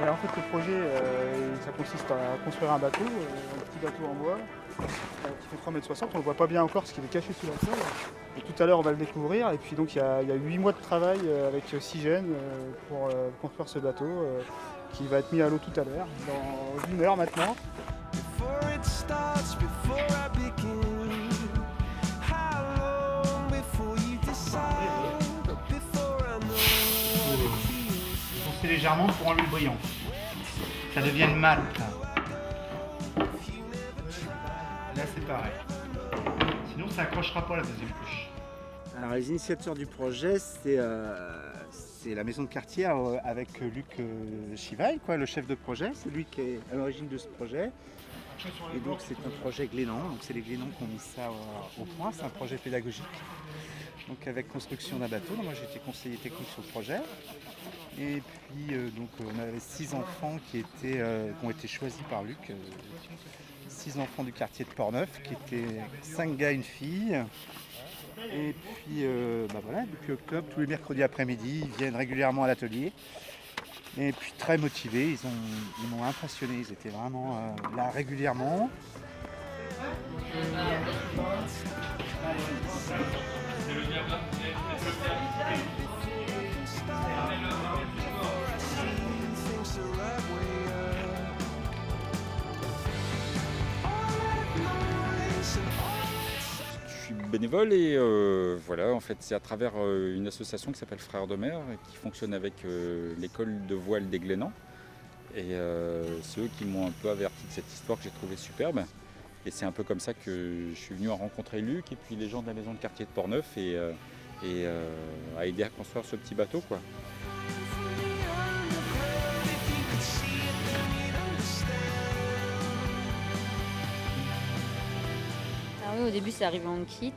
Ben, en fait, le projet, ça consiste à construire un bateau, un petit bateau en bois, qui fait 3,60 m. On ne le voit pas bien encore parce qu'il est caché sous la terre. Et tout à l'heure, on va le découvrir. Et puis donc, il y a 8 mois de travail avec 6 jeunes pour construire ce bateau qui va être mis à l'eau tout à l'heure, dans 1 heure maintenant. Before it starts, before I begin, how long before you decide, before I know what it feels. Foncez légèrement pour enlever le brillant. Ça devient mat. Là, c'est pareil. Sinon, ça accrochera pas la deuxième couche. Alors les initiateurs du projet, c'est la maison de quartier avec Luc Chivaille, le chef de projet. C'est lui qui est à l'origine de ce projet. Et donc c'est un projet Glénan, donc c'est les Glénans qui ont mis ça au point, c'est un projet pédagogique. Donc avec construction d'un bateau, donc moi j'étais conseiller technique sur le projet. Et puis donc on avait 6 enfants qui ont été choisis par Luc. 6 enfants du quartier de Portneuf, qui étaient 5 gars et une fille. Et puis voilà, depuis octobre, tous les mercredis après-midi, ils viennent régulièrement à l'atelier. Et puis très motivés, ils m'ont impressionné, ils étaient vraiment là régulièrement. Je suis bénévole et voilà, en fait c'est à travers une association qui s'appelle Frères de Mer qui fonctionne avec l'école de voile des Glénans. Et c'est eux qui m'ont un peu averti de cette histoire que j'ai trouvée superbe. Et c'est un peu comme ça que je suis venu à rencontrer Luc et puis les gens de la maison de quartier de Portneuf et à aider à construire ce petit bateau, quoi. Ah oui, au début c'est arrivé en kit,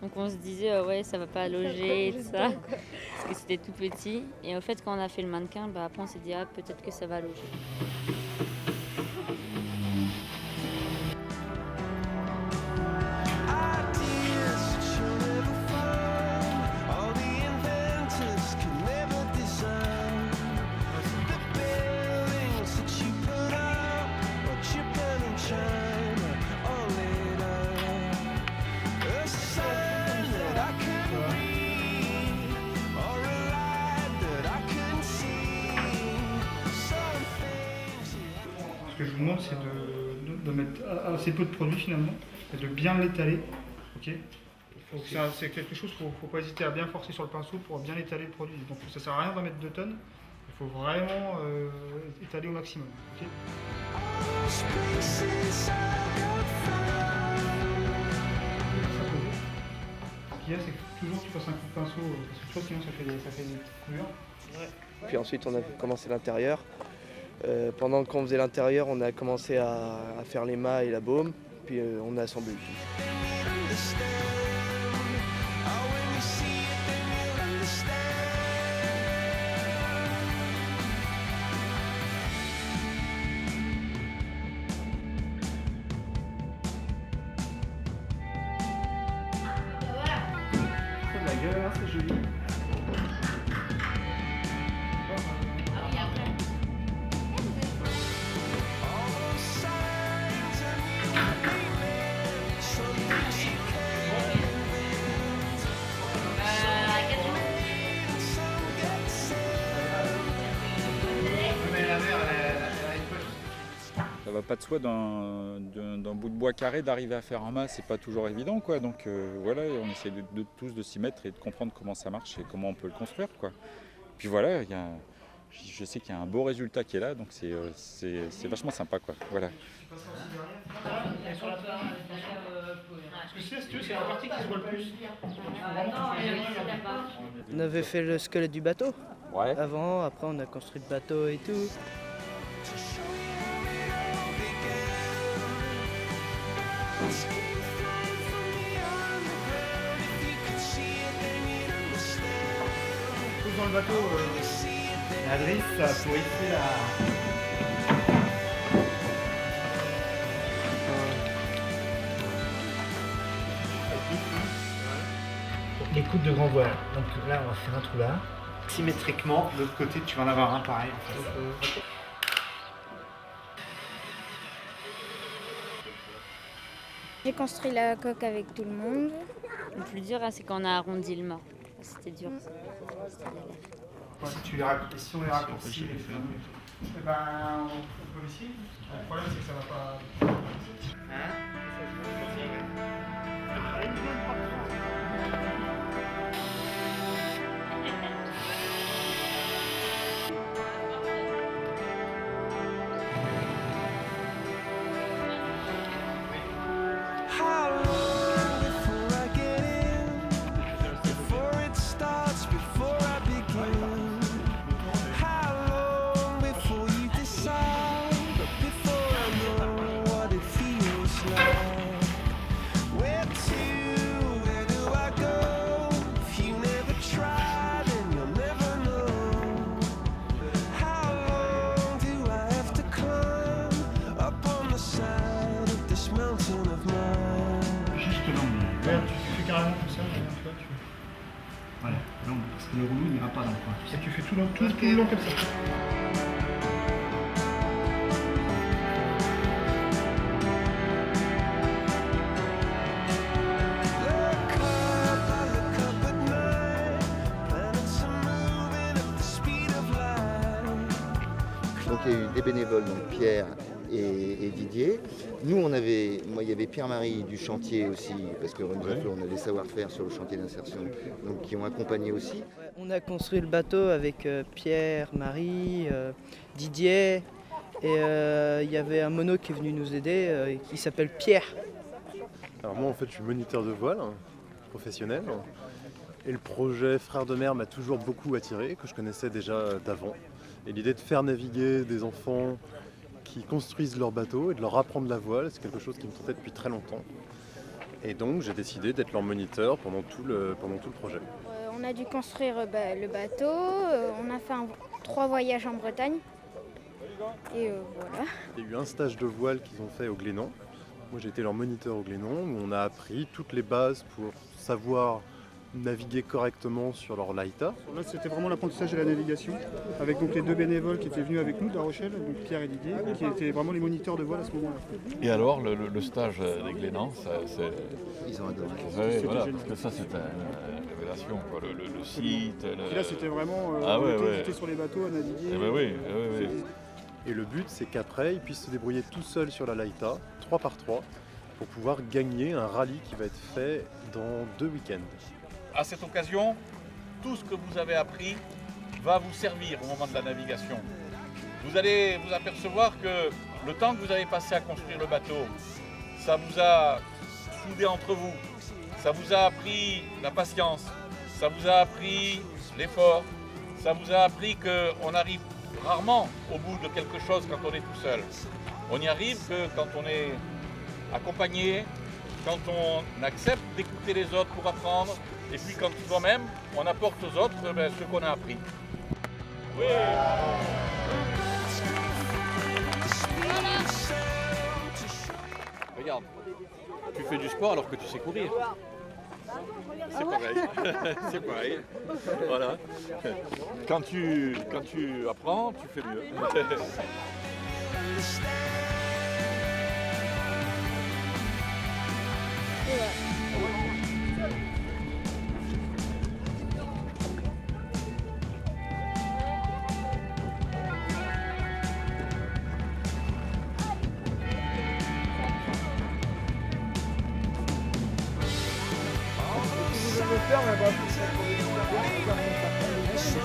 donc on se disait ouais ça va pas loger et tout ça, parce que c'était tout petit. Et en fait quand on a fait le mannequin, après on s'est dit peut-être que ça va loger. Ce que je vous montre, c'est de mettre assez peu de produit finalement, et de bien l'étaler. Okay, c'est quelque chose qu'il ne faut pas hésiter à bien forcer sur le pinceau pour bien étaler le produit. Donc ça ne sert à rien d'en mettre 2 tonnes, il faut vraiment étaler au maximum. Okay. Ce qu'il y a, c'est que toujours tu passes un coup de pinceau, parce que sinon ça fait des petites coulures. Ouais. Puis ensuite on a commencé l'intérieur. Pendant qu'on faisait l'intérieur, on a commencé à faire les mâts et la baume, puis on a assemblé le tout. C'est de la gueule, hein, c'est joli. Ça va pas de soi d'un bout de bois carré d'arriver à faire un mât, c'est pas toujours évident, quoi. Donc voilà, on essaie de tous de s'y mettre et de comprendre comment ça marche et comment on peut le construire, quoi. Puis voilà, je sais qu'il y a un beau résultat qui est là, donc c'est vachement sympa, quoi. Voilà. Parce que c'est la partie qui se voit le plus. On avait fait le squelette du bateau Ouais. avant, après on a construit le bateau et tout. Dans le bateau, la drisse pour hisser la... Les coudes de grand voile. Donc là, on va faire un trou là. Symétriquement, de l'autre côté, tu vas en avoir un pareil. En fait. J'ai construit la coque avec tout le monde. Le plus dur, c'est quand on a arrondi le mât. C'était dur. C'était galère. Si on les raccourcit, eh ben, on peut ici. Le problème, c'est que ça va pas. How long before I get in? Before it starts, before I begin. How long before you decide? Before I know what it feels like. Where to? Where do I go? If you never try, then you'll never know. How long do I have to climb up on the side of this mountain of mine? Juste l'angle. Regarde, tu fais carrément comme ça, tu vois, tu fais. Voilà, l'angle, parce que le rouleau il n'ira pas dans le coin. Et tu fais tout le long comme ça. Look up, I look up at night. Planets are moving at the speed of light. Donc il y a eu des bénévoles, donc Pierre et Didier. Nous, il y avait Pierre-Marie du chantier aussi, parce que Remise à Flot, on a des savoir-faire sur le chantier d'insertion, donc qui ont accompagné aussi. Ouais, on a construit le bateau avec Pierre, Marie, Didier et il y avait un mono qui est venu nous aider qui s'appelle Pierre. Alors moi en fait je suis moniteur de voile professionnel et le projet Frères de mer m'a toujours beaucoup attiré, que je connaissais déjà d'avant. Et l'idée de faire naviguer des enfants qui construisent leur bateau et de leur apprendre la voile, c'est quelque chose qui me tentait depuis très longtemps. Et donc j'ai décidé d'être leur moniteur pendant tout le projet. On a dû construire le bateau. On a fait 3 voyages en Bretagne. Et voilà. Il y a eu un stage de voile qu'ils ont fait au Glénan. Moi j'ai été leur moniteur au Glénan où on a appris toutes les bases pour savoir naviguer correctement sur leur laïta. Là, c'était vraiment l'apprentissage de la navigation, avec donc les 2 bénévoles qui étaient venus avec nous de La Rochelle, donc Pierre et Didier, qui étaient vraiment les moniteurs de voile à ce moment-là. Et alors, le stage des Glénans, c'est... Ils ont adoré. Ouais, voilà, génial. parce que ça, c'était une révélation, quoi. Le site... Et là, c'était vraiment on était sur les bateaux à naviguer. Eh ben oui, oui. Et le but c'est qu'après ils puissent se débrouiller tout seuls sur la laïta, 3 par 3, pour pouvoir gagner un rallye qui va être fait dans 2 week-ends. À cette occasion, tout ce que vous avez appris va vous servir au moment de la navigation. Vous allez vous apercevoir que le temps que vous avez passé à construire le bateau, ça vous a soudé entre vous, ça vous a appris la patience, ça vous a appris l'effort, ça vous a appris qu'on arrive rarement au bout de quelque chose quand on est tout seul. On n'y arrive que quand on est accompagné, quand on accepte d'écouter les autres pour apprendre, et puis quand soi-même, on apporte aux autres ce qu'on a appris. Oui. Regarde, tu fais du sport alors que tu sais courir. C'est pareil, c'est pareil. Voilà. Quand tu apprends, tu fais mieux. Peur, mais bon, c'est